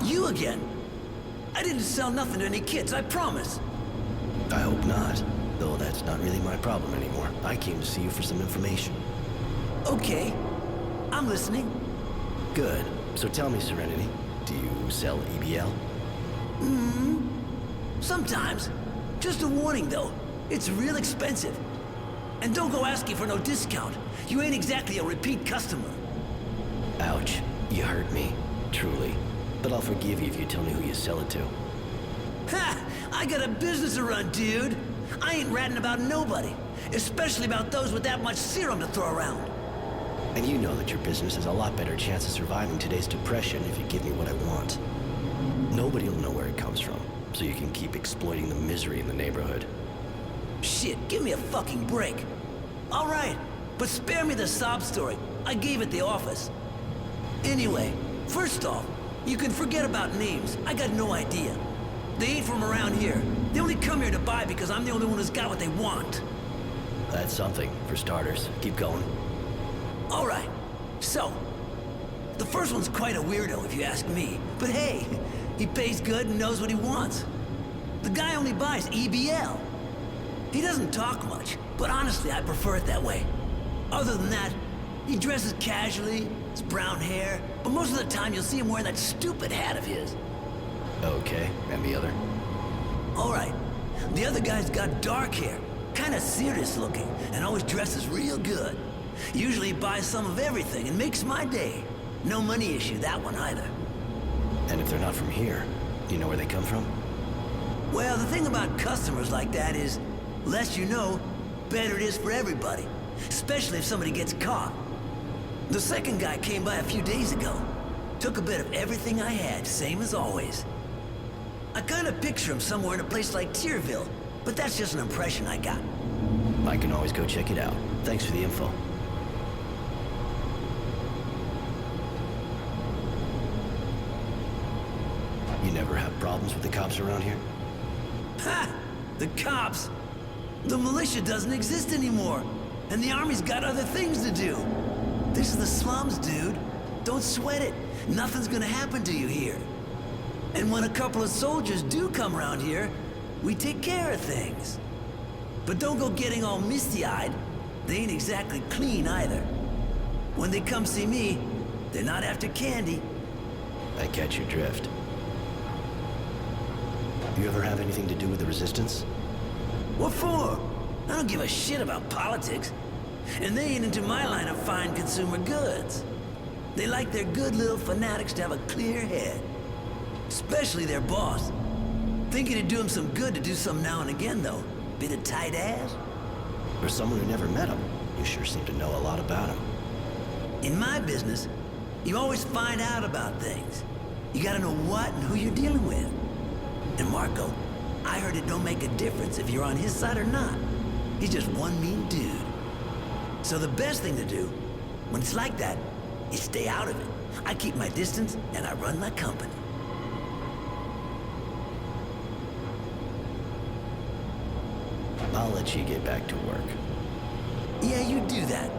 you again. I didn't sell nothing to any kids, I promise. I hope not. Though that's not really my problem anymore. I came to see you for some information. Okay, I'm listening. Good. So tell me, Serenity, do you sell EBL? Sometimes. Just a warning, though. It's real expensive. And don't go asking for no discount. You ain't exactly a repeat customer. Ouch. You hurt me. Truly. But I'll forgive you if you tell me who you sell it to. Ha! I got a business to run, dude. I ain't ratting about nobody. Especially about those with that much serum to throw around. And you know that your business has a lot better chance of surviving today's depression if you give me what I want. Nobody will know where it comes from, so you can keep exploiting the misery in the neighborhood. Shit, give me a fucking break. All right, but spare me the sob story I gave at the office. Anyway, first off, you can forget about names. I got no idea. They ain't from around here. They only come here to buy because I'm the only one who's got what they want. That's something, for starters. Keep going. All right, so, the first one's quite a weirdo if you ask me, but hey, he pays good and knows what he wants. The guy only buys EBL. He doesn't talk much, but honestly, I prefer it that way. Other than that, he dresses casually, has brown hair, but most of the time you'll see him wearing that stupid hat of his. Okay, and the other? All right, the other guy's got dark hair, kinda serious looking, and always dresses real good. Usually he buys some of everything and makes my day. No money issue, that one either. And if they're not from here, do you know where they come from? Well, the thing about customers like that is, less you know, better it is for everybody. Especially if somebody gets caught. The second guy came by a few days ago. Took a bit of everything I had, same as always. I kinda picture him somewhere in a place like Tierville, but that's just an impression I got. I can always go check it out. Thanks for the info. You never have problems with the cops around here? Ha! The cops! The militia doesn't exist anymore, and the army's got other things to do. This is the slums, dude. Don't sweat it. Nothing's gonna happen to you here. And when a couple of soldiers do come around here, we take care of things. But don't go getting all misty-eyed. They ain't exactly clean either. When they come see me, they're not after candy. I catch your drift. You ever have anything to do with the Resistance? What for? I don't give a shit about politics. And they ain't into my line of fine consumer goods. They like their good little fanatics to have a clear head. Especially their boss. Think it'd do him some good to do some now and again, though. Bit of tight ass. For someone who never met him, you sure seem to know a lot about him. In my business, you always find out about things. You gotta know what and who you're dealing with. And Marco, I heard it don't make a difference if you're on his side or not. He's just one mean dude. So the best thing to do, when it's like that, is stay out of it. I keep my distance and I run my company. I'll let you get back to work. Yeah, you do that.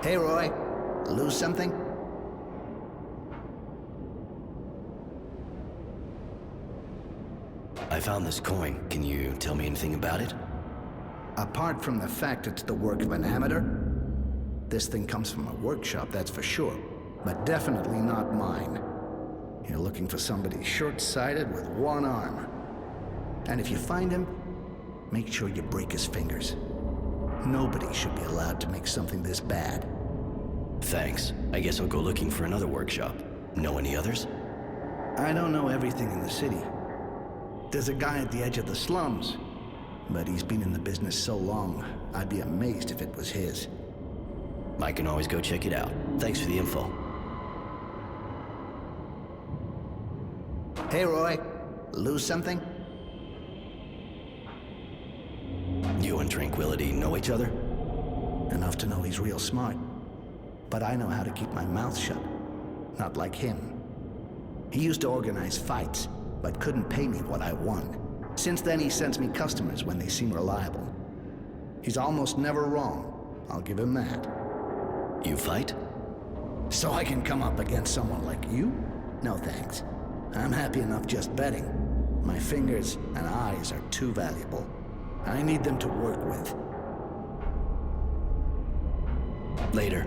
Hey, Roy. Lose something? I found this coin. Can you tell me anything about it? Apart from the fact it's the work of an amateur, this thing comes from a workshop, that's for sure. But definitely not mine. You're looking for somebody short-sighted with one arm. And if you find him, make sure you break his fingers. Nobody should be allowed to make something this bad. Thanks. I guess I'll go looking for another workshop. Know any others? I don't know everything in the city. There's a guy at the edge of the slums, but he's been in the business so long, I'd be amazed if it was his. I can always go check it out. Thanks for the info. Hey, Roy. Lose something? You and Tranquility know each other? Enough to know he's real smart. But I know how to keep my mouth shut. Not like him. He used to organize fights, but couldn't pay me what I won. Since then, he sends me customers when they seem reliable. He's almost never wrong. I'll give him that. You fight? So I can come up against someone like you? No thanks. I'm happy enough just betting. My fingers and eyes are too valuable. I need them to work with. Later.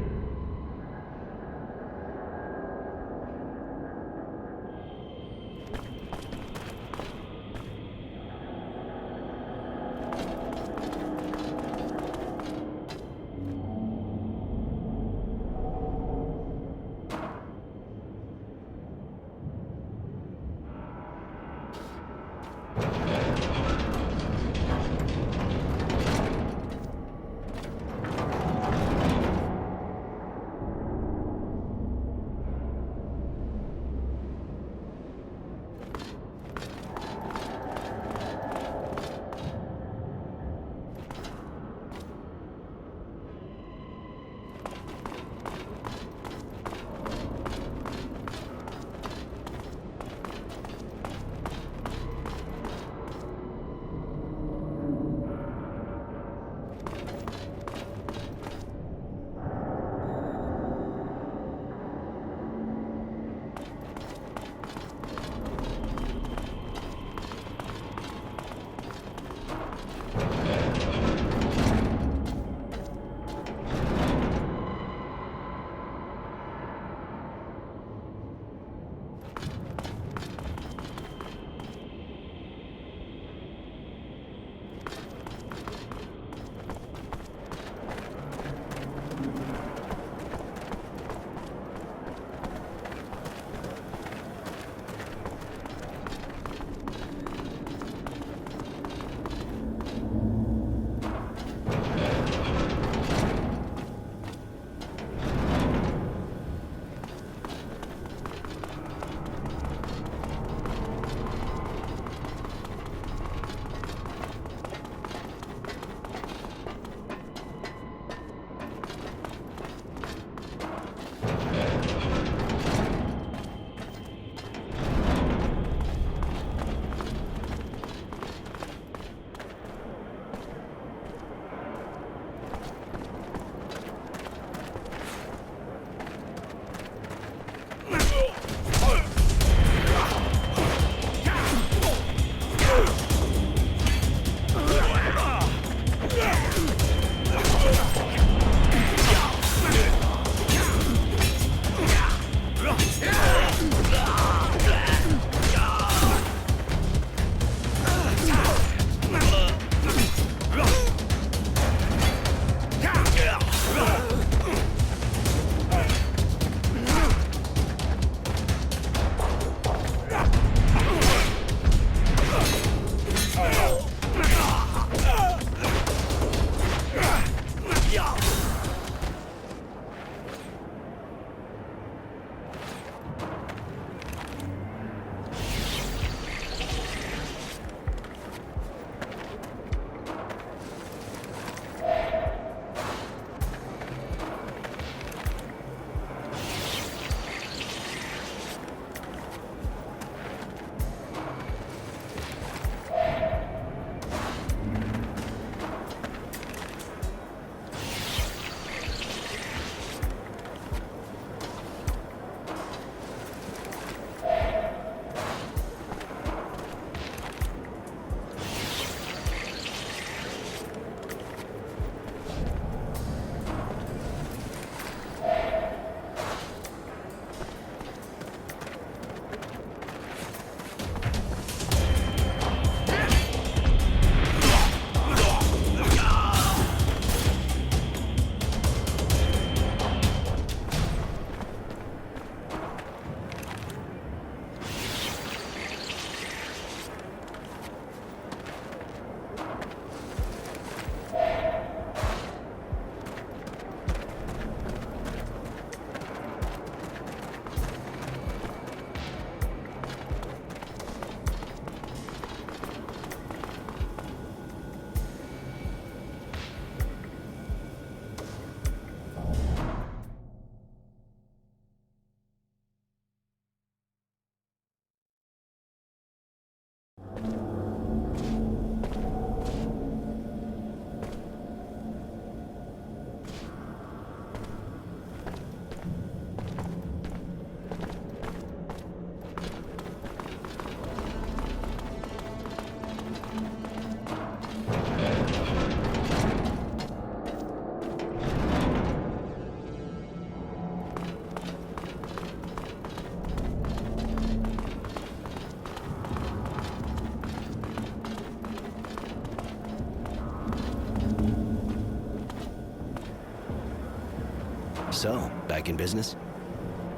So, back in business?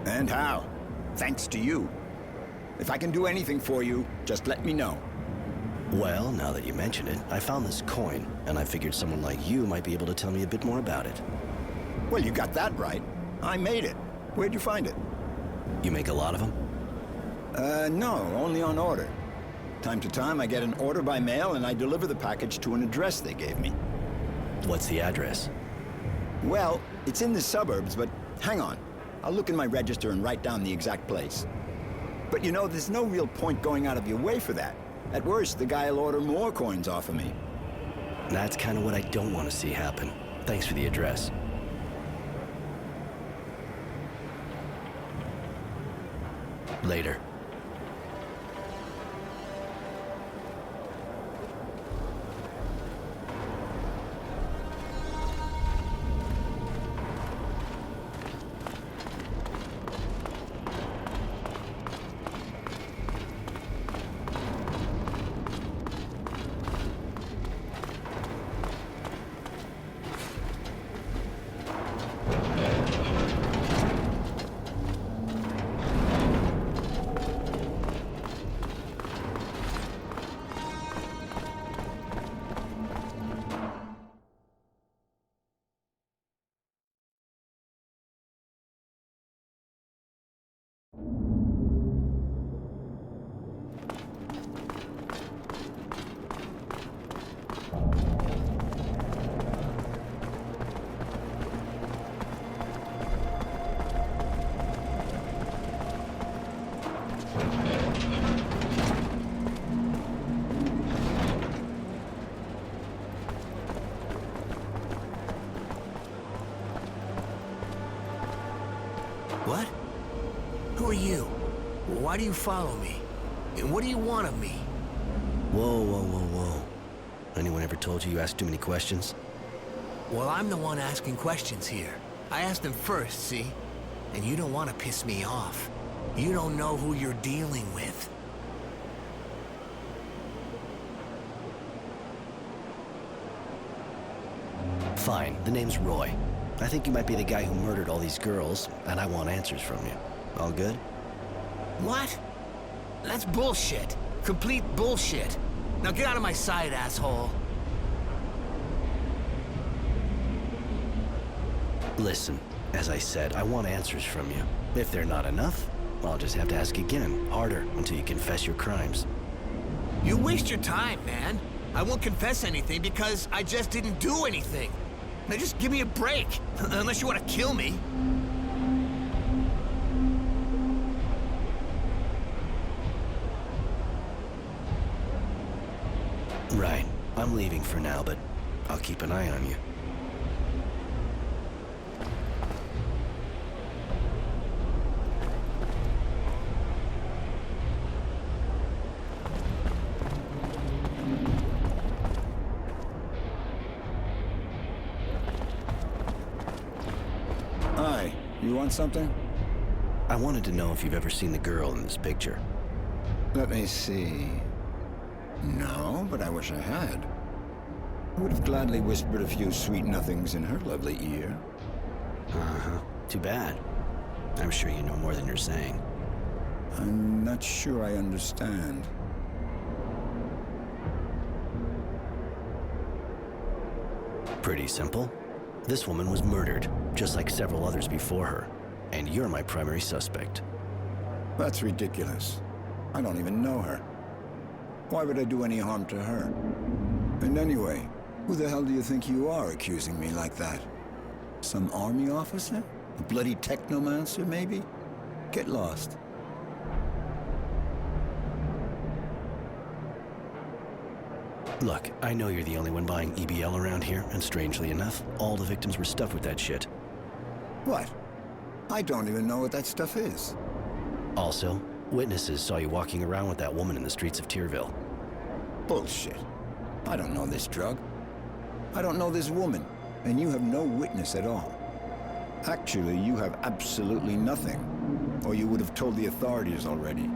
And how? Thanks to you. If I can do anything for you, just let me know. Well, now that you mention it, I found this coin, and I figured someone like you might be able to tell me a bit more about it. Well, you got that right. I made it. Where'd you find it? You make a lot of them? No, only on order. Time to time, I get an order by mail, and I deliver the package to an address they gave me. What's the address? Well, it's in the suburbs, but hang on. I'll look in my register and write down the exact place. But you know, there's no real point going out of your way for that. At worst, the guy'll order more coins off of me. That's kind of what I don't want to see happen. Thanks for the address. Later. What? Who are you? Why do you follow me? And what do you want of me? Whoa, whoa, whoa, whoa. Anyone ever told you ask too many questions? Well, I'm the one asking questions here. I asked them first, see? And you don't want to piss me off. You don't know who you're dealing with. Fine, the name's Roy. I think you might be the guy who murdered all these girls, and I want answers from you. All good? What? That's bullshit. Complete bullshit. Now get out of my sight, asshole. Listen, as I said, I want answers from you. If they're not enough, I'll just have to ask again, harder, until you confess your crimes. You waste your time, man. I won't confess anything because I just didn't do anything. Now just give me a break, unless you want to kill me. Right. I'm leaving for now, but I'll keep an eye on you. Hi, you want something? I wanted to know if you've ever seen the girl in this picture. Let me see. No, but I wish I had. I would have gladly whispered a few sweet nothings in her lovely ear. Uh-huh. Too bad. I'm sure you know more than you're saying. I'm not sure I understand. Pretty simple. This woman was murdered, just like several others before her. And you're my primary suspect. That's ridiculous. I don't even know her. Why would I do any harm to her? And anyway, who the hell do you think you are accusing me like that? Some army officer? A bloody Technomancer, maybe? Get lost. Look, I know you're the only one buying EBL around here, and strangely enough, all the victims were stuffed with that shit. What? I don't even know what that stuff is. Also, witnesses saw you walking around with that woman in the streets of Tyrville. Bullshit. I don't know this drug. I don't know this woman, and you have no witness at all. Actually, you have absolutely nothing, or you would have told the authorities already.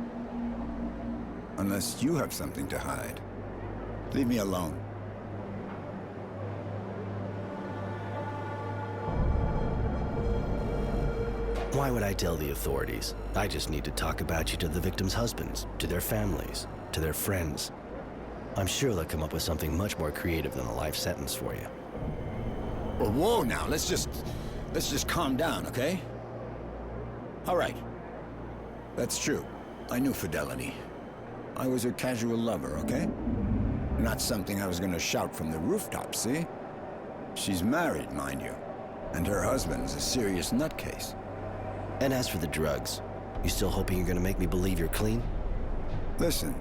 Unless you have something to hide. Leave me alone. Why would I tell the authorities? I just need to talk about you to the victims' husbands, to their families, to their friends. I'm sure they'll come up with something much more creative than a life sentence for you. Well, whoa now, let's just calm down, okay? All right. That's true. I knew Fidelity. I was her casual lover, okay? Not something I was gonna shout from the rooftops, see? She's married, mind you. And her husband's a serious nutcase. And as for the drugs, you still hoping you're gonna make me believe you're clean? Listen,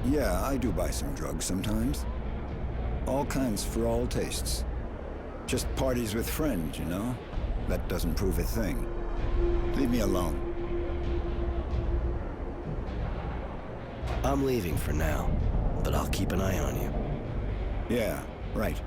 yeah, I do buy some drugs sometimes. All kinds for all tastes. Just parties with friends, you know? That doesn't prove a thing. Leave me alone. I'm leaving for now, but I'll keep an eye on you. Yeah, right.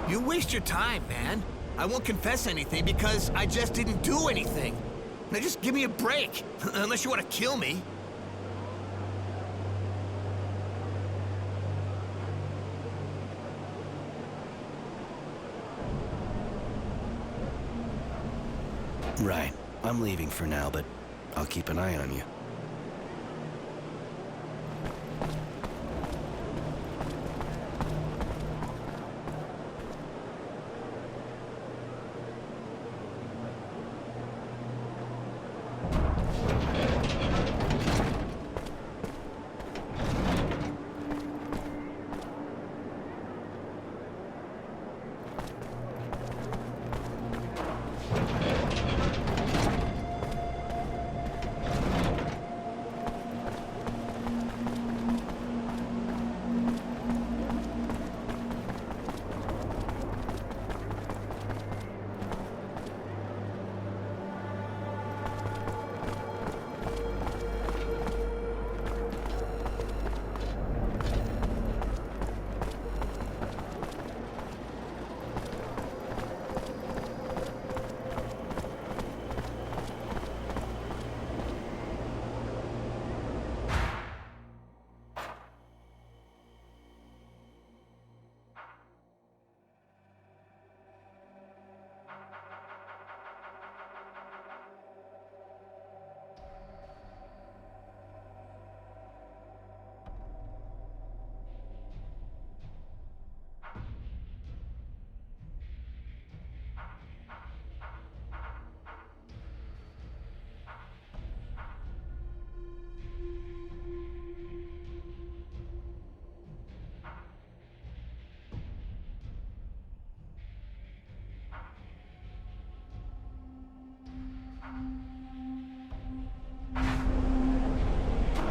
You waste your time, man. I won't confess anything because I just didn't do anything. Now just give me a break, unless you want to kill me. Right. I'm leaving for now, but I'll keep an eye on you.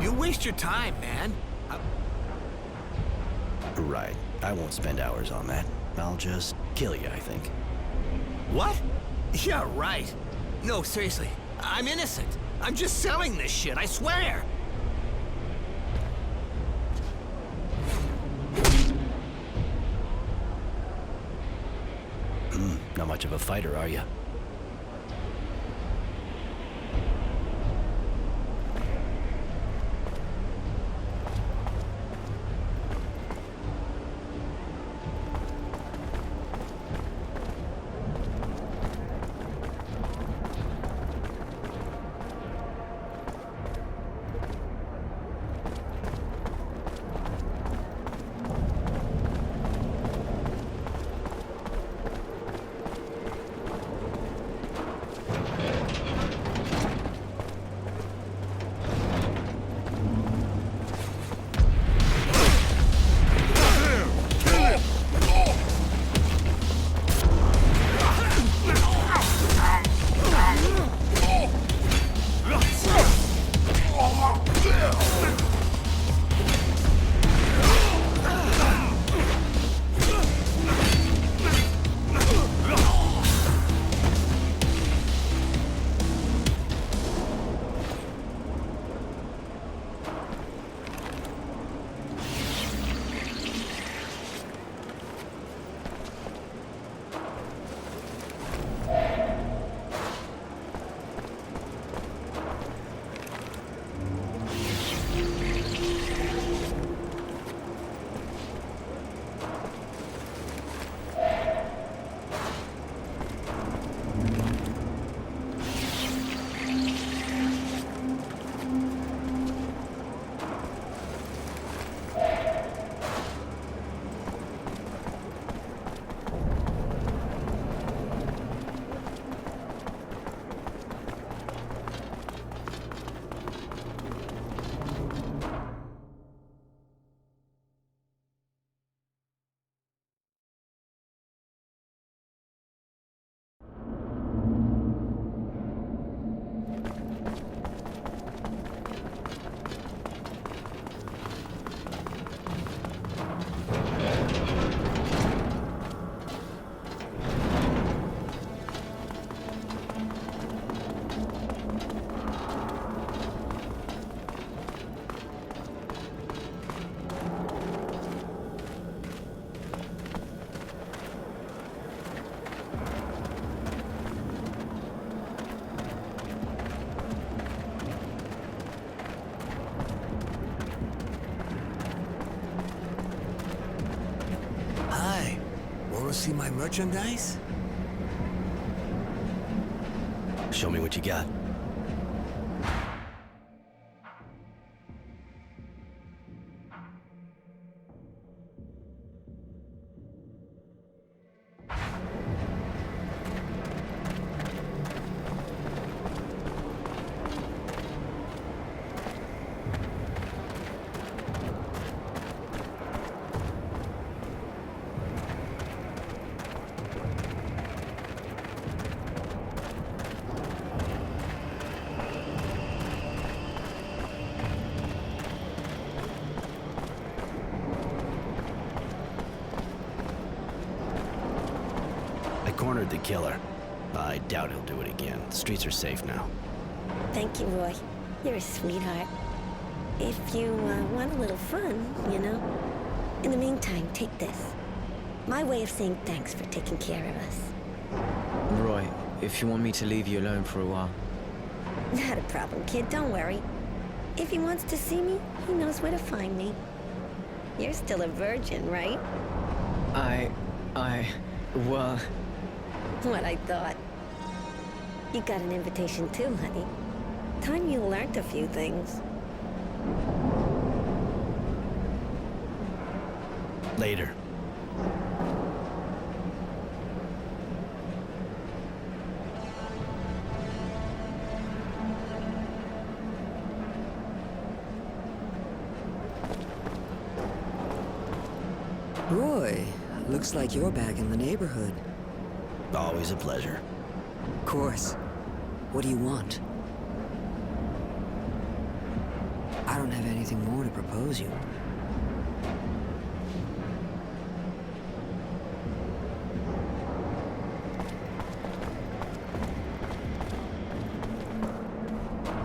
You waste your time, man. Right. I won't spend hours on that. I'll just kill you, I think. What? Yeah, right. No, seriously. I'm innocent. I'm just selling this shit, I swear. Not much of a fighter, are you? see my merchandise? Show me what you got. Cornered the killer. I doubt he'll do it again. The streets are safe now. Thank you, Roy. You're a sweetheart. If you want a little fun, you know. In the meantime, take this. My way of saying thanks for taking care of us. Roy, if you want me to leave you alone for a while. Not a problem, kid. Don't worry. If he wants to see me, he knows where to find me. You're still a virgin, right? Well... What I thought. You got an invitation too, honey. Time you learned a few things. Later. Roy, looks like you're back in the neighborhood. Always a pleasure. Of course. What do you want? I don't have anything more to propose you.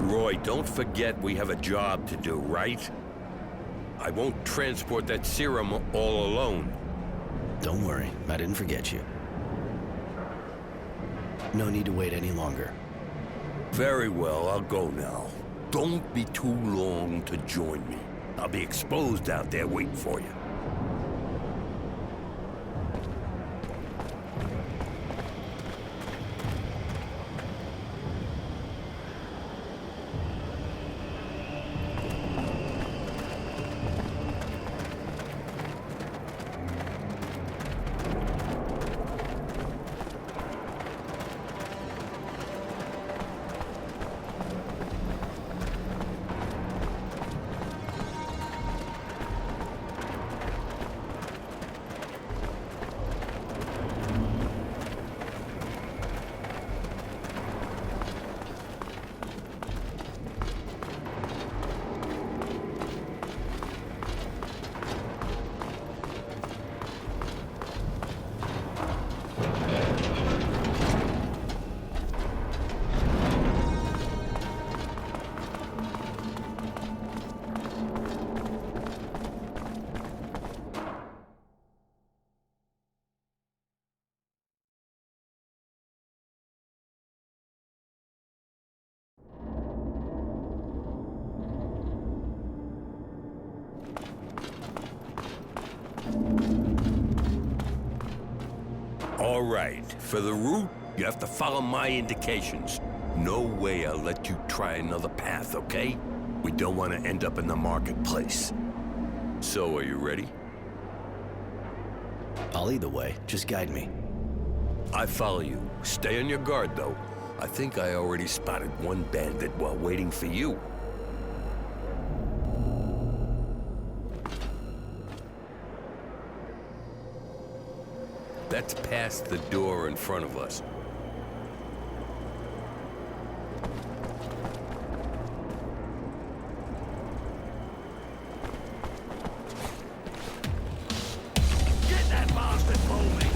Roy, don't forget we have a job to do, right? I won't transport that serum all alone. Don't worry, I didn't forget you. No need to wait any longer. Very well, I'll go now. Don't be too long to join me. I'll be exposed out there waiting for you. All right, for the route, you have to follow my indications. No way I'll let you try another path, okay? We don't want to end up in the marketplace. So, are you ready? I'll lead the way. Just guide me. I follow you. Stay on your guard, though. I think I already spotted one bandit while waiting for you. That's past the door in front of us. Get that bastard moving!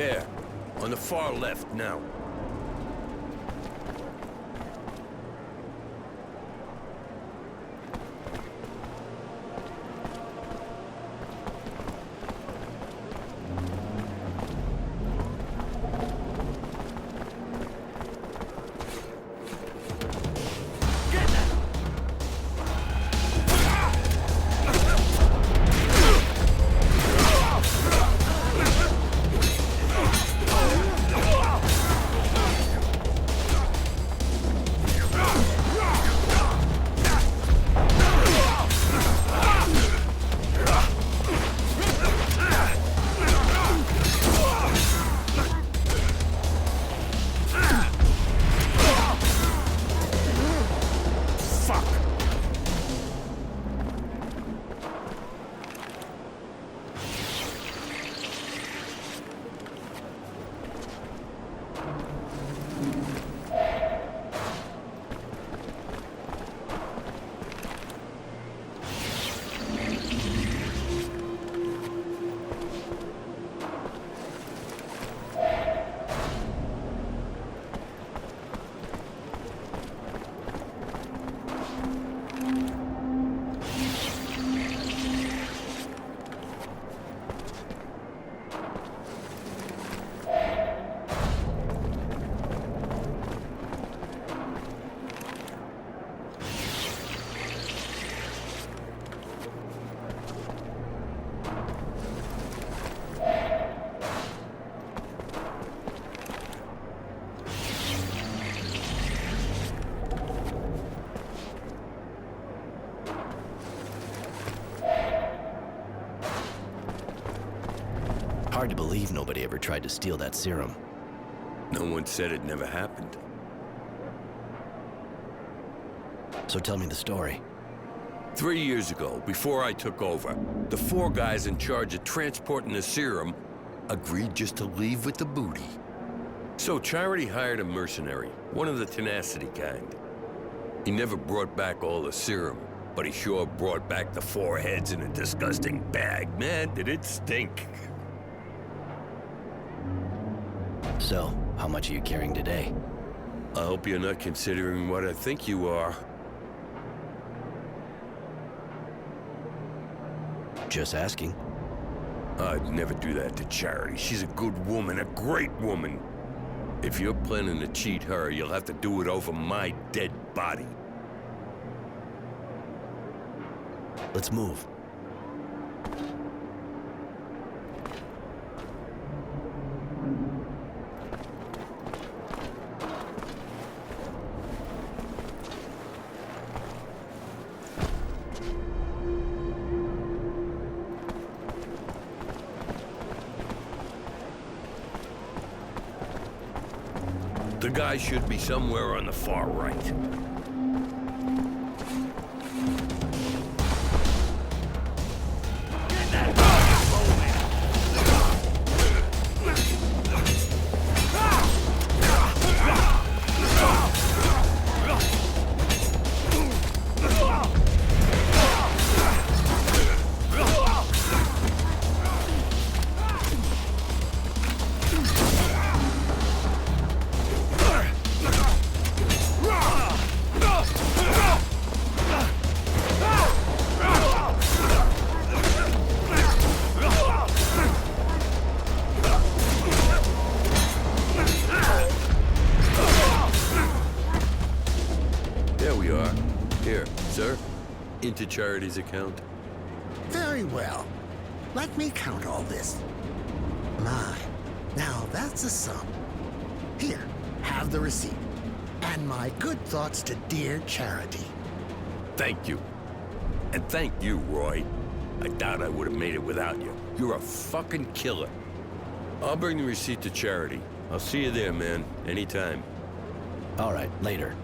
There, on the far left now. Hard to believe nobody ever tried to steal that serum. No one said it never happened. So tell me the story. 3 years ago, before I took over, the 4 guys in charge of transporting the serum agreed just to leave with the booty. So Charity hired a mercenary, one of the tenacity kind. He never brought back all the serum, but he sure brought back the 4 heads in a disgusting bag. Man, did it stink. So, how much are you carrying today? I hope you're not considering what I think you are. Just asking. I'd never do that to Charity. She's a good woman, a great woman. If you're planning to cheat her, you'll have to do it over my dead body. Let's move. The guy should be somewhere on the far right. Into Charity's account. Very well. Let me count all this. My, now that's a sum. Here, have the receipt. And my good thoughts to dear Charity. Thank you. And thank you, Roy. I doubt I would have made it without you. You're a fucking killer. I'll bring the receipt to Charity. I'll see you there, man. Anytime. All right, later.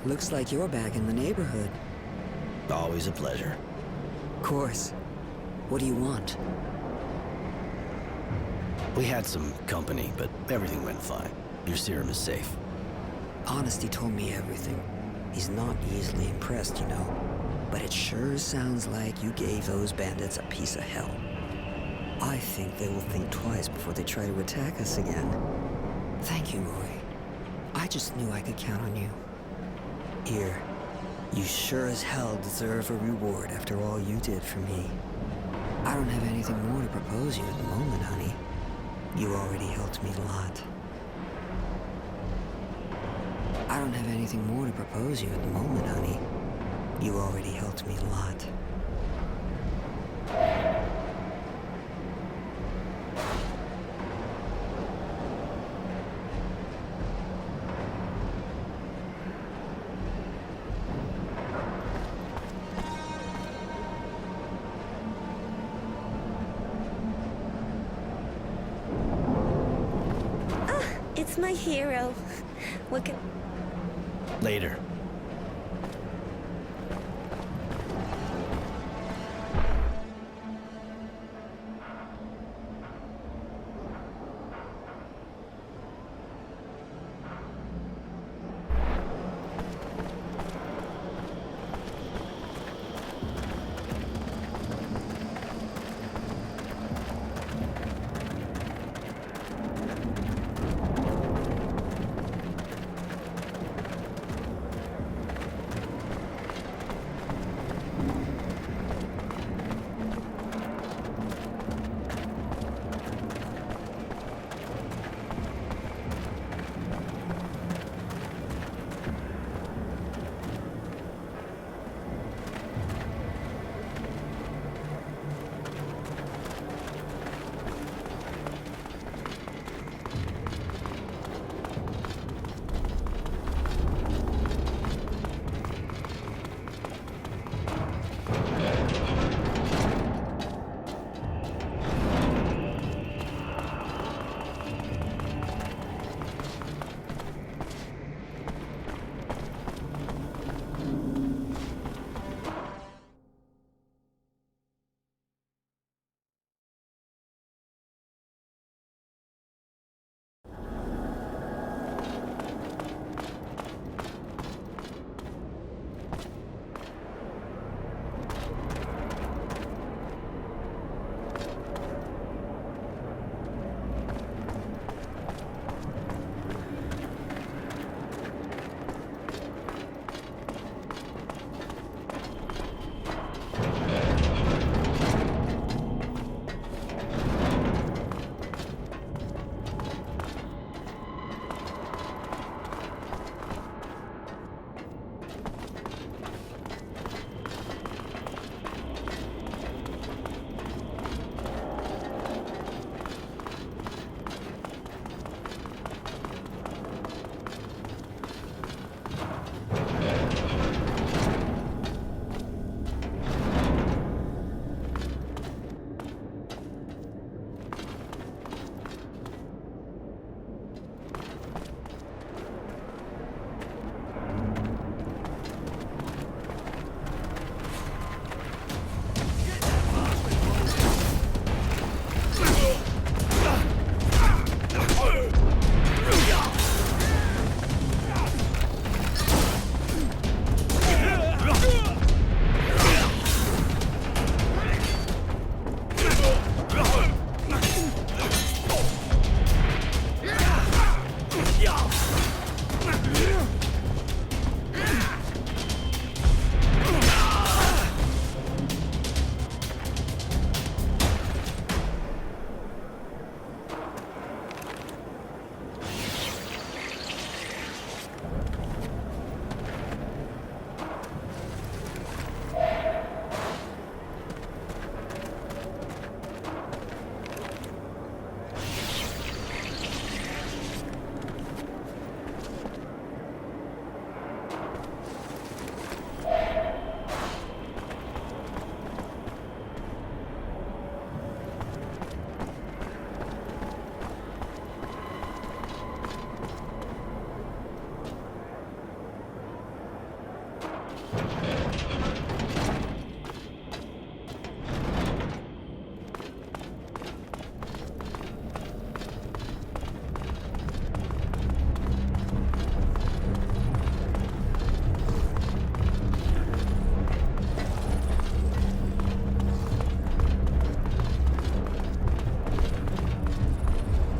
Looks like you're back in the neighborhood. Always a pleasure. Of course. What do you want? We had some company, but everything went fine. Your serum is safe. Honesty told me everything. He's not easily impressed, you know. But it sure sounds like you gave those bandits a piece of hell. I think they will think twice before they try to attack us again. Thank you, Roy. I just knew I could count on you. Here, you sure as hell deserve a reward after all you did for me. I don't have anything more to propose you at the moment, honey. You already helped me a lot. I don't have anything more to propose you at the moment, honey. You already helped me a lot. It's my hero. What can... Later.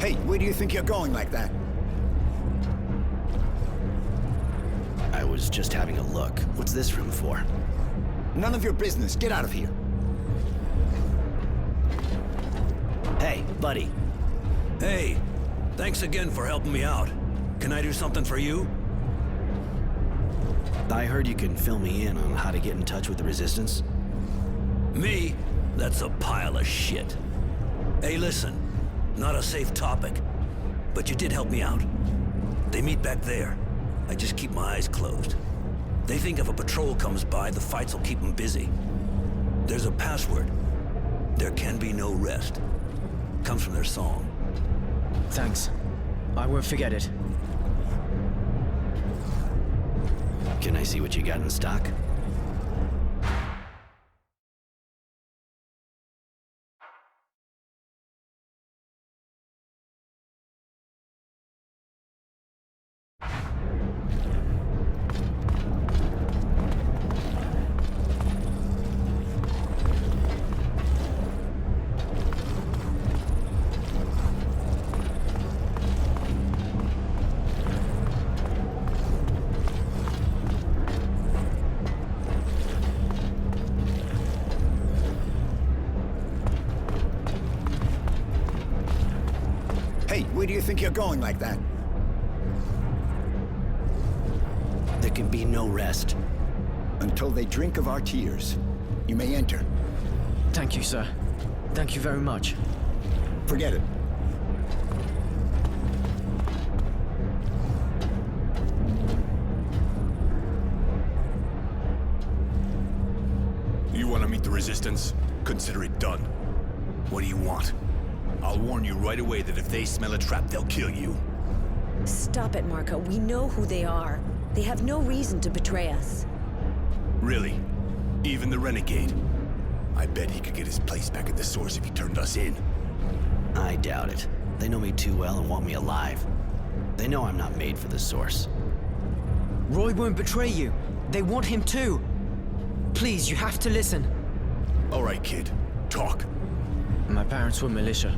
Hey, where do you think you're going like that? I was just having a look. What's this room for? None of your business. Get out of here. Hey, buddy. Hey, thanks again for helping me out. Can I do something for you? I heard you can fill me in on how to get in touch with the Resistance. Me? That's a pile of shit. Hey, listen. Not a safe topic. But you did help me out. They meet back there. I just keep my eyes closed. They think if a patrol comes by, the fights will keep them busy. There's a password. There can be no rest. Comes from their song. Thanks. I won't forget it. Can I see what you got in stock? Hey, where do you think you're going like that? There can be no rest. Until they drink of our tears. You may enter. Thank you, sir. Thank you very much. Forget it. You want to meet the Resistance? Consider it done. What do you want? I'll warn you right away that if they smell a trap, they'll kill you. Stop it, Marco. We know who they are. They have no reason to betray us. Really? Even the Renegade? I bet he could get his place back at the source if he turned us in. I doubt it. They know me too well and want me alive. They know I'm not made for the source. Roy won't betray you. They want him too. Please, you have to listen. All right, kid. Talk. My parents were militia.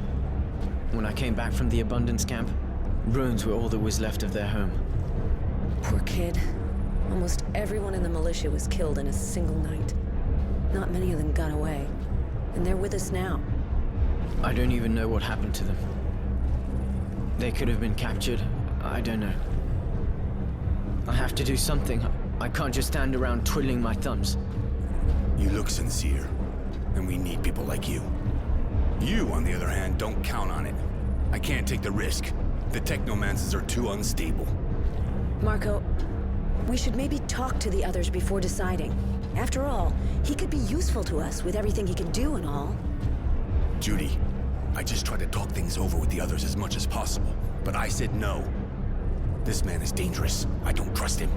When I came back from the abundance camp, ruins were all that was left of their home. Poor kid. Almost everyone in the militia was killed in a single night. Not many of them got away. And they're with us now. I don't even know what happened to them. They could have been captured. I don't know. I have to do something. I can't just stand around twiddling my thumbs. You look sincere, and we need people like you. You, on the other hand, don't count on it. I can't take the risk. The Technomancers are too unstable. Marco, we should maybe talk to the others before deciding. After all, he could be useful to us with everything he can do and all. Judy, I just tried to talk things over with the others as much as possible, but I said no. This man is dangerous. I don't trust him.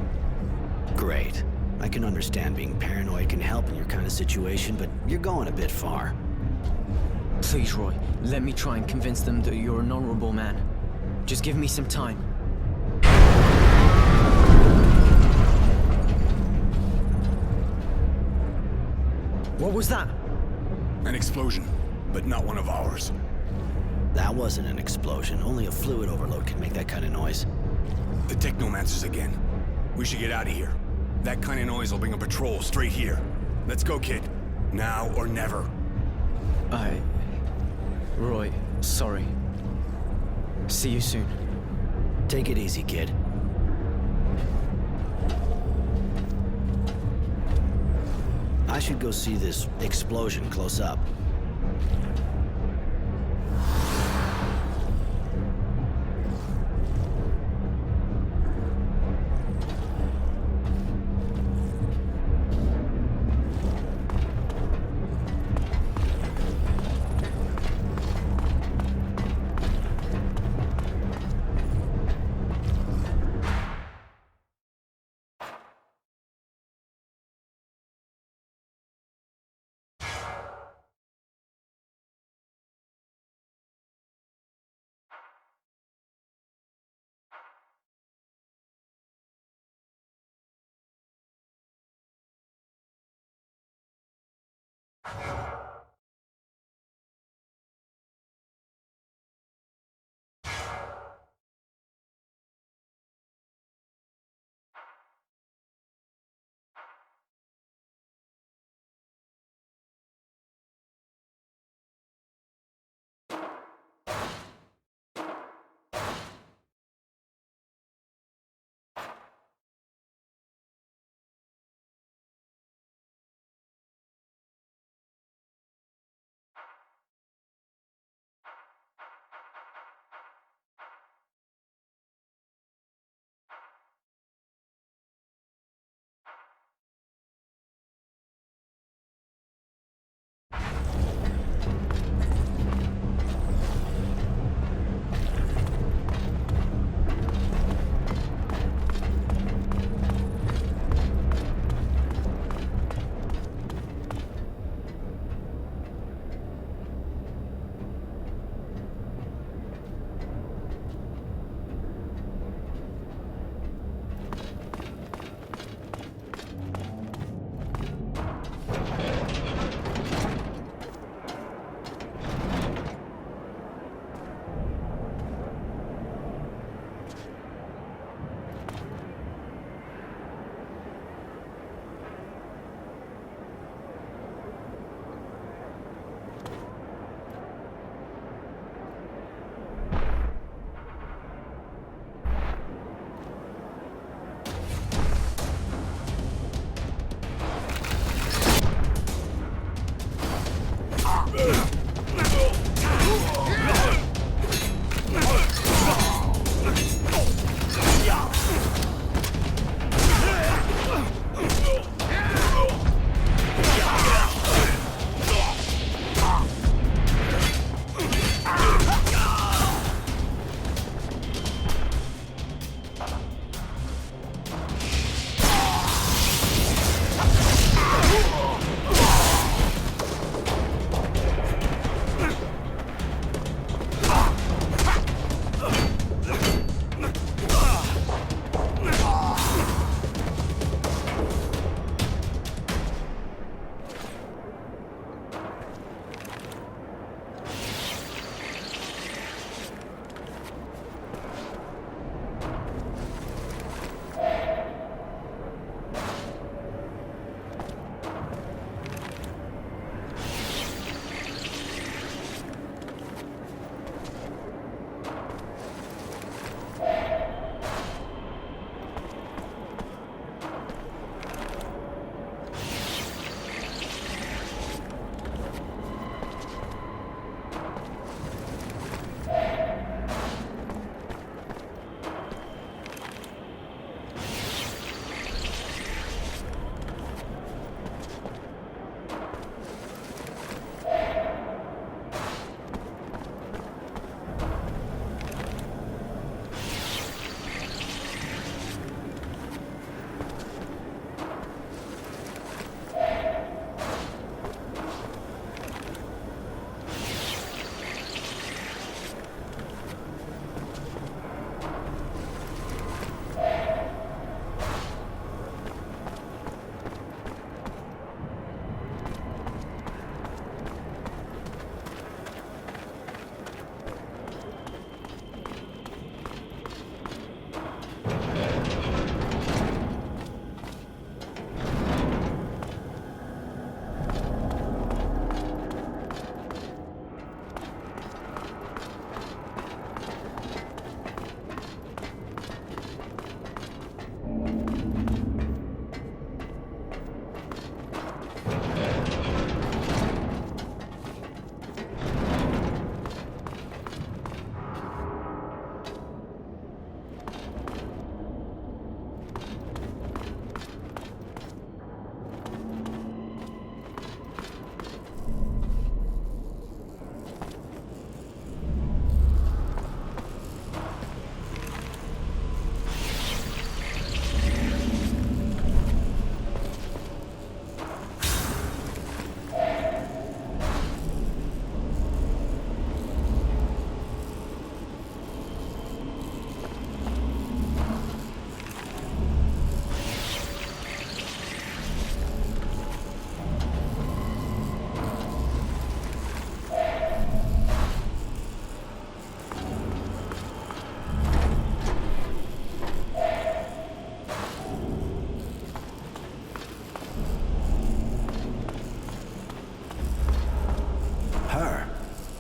Great. I can understand being paranoid can help in your kind of situation, but you're going a bit far. Please, Roy, let me try and convince them that you're an honorable man. Just give me some time. What was that? An explosion, but not one of ours. That wasn't an explosion. Only a fluid overload can make that kind of noise. The Technomancers again. We should get out of here. That kind of noise will bring a patrol straight here. Let's go, kid. Now or never. Roy, sorry. See you soon. Take it easy, kid. I should go see this explosion close up.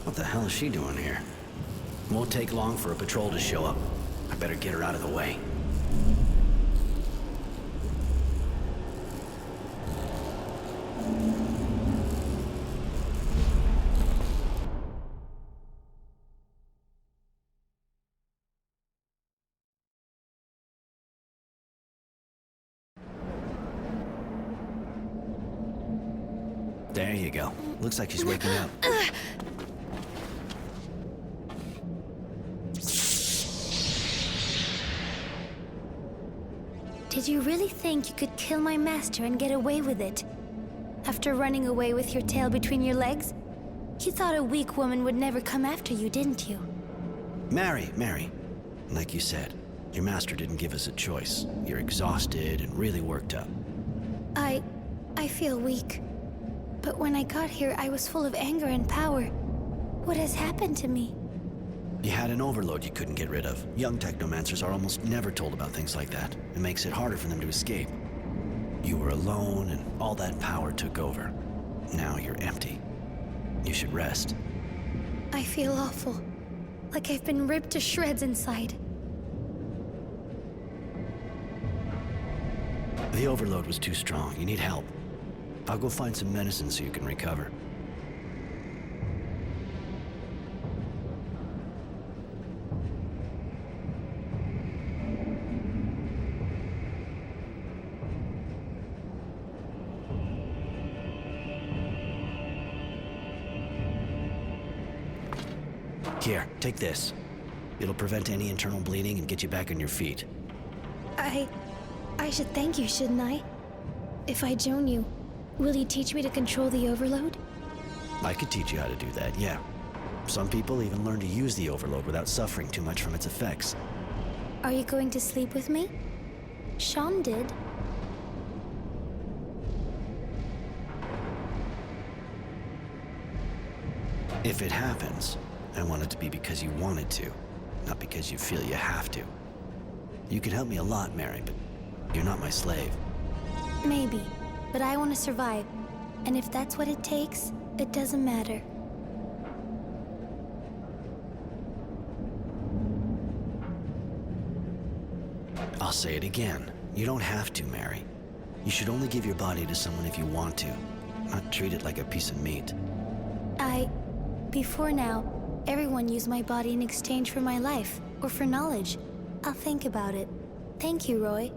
What the hell is she doing here? Won't take long for a patrol to show up. I better get her out of the way. There you go. Looks like she's waking up. Did you really think you could kill my master and get away with it? After running away with your tail between your legs? You thought a weak woman would never come after you, didn't you? Mary. Like you said, your master didn't give us a choice. You're exhausted and really worked up. I feel weak. But when I got here, I was full of anger and power. What has happened to me? You had an overload you couldn't get rid of. Young Technomancers are almost never told about things like that. It makes it harder for them to escape. You were alone, and all that power took over. Now you're empty. You should rest. I feel awful. Like I've been ripped to shreds inside. The overload was too strong. You need help. I'll go find some medicine so you can recover. Here, take this. It'll prevent any internal bleeding and get you back on your feet. I should thank you, shouldn't I? If I join you, will you teach me to control the overload? I could teach you how to do that, yeah. Some people even learn to use the overload without suffering too much from its effects. Are you going to sleep with me? Sean did. If it happens, I want it to be because you wanted to, not because you feel you have to. You could help me a lot, Mary, but you're not my slave. Maybe, but I want to survive. And if that's what it takes, it doesn't matter. I'll say it again. You don't have to, Mary. You should only give your body to someone if you want to, not treat it like a piece of meat. Before now, everyone used my body in exchange for my life, or for knowledge. I'll think about it. Thank you, Roy.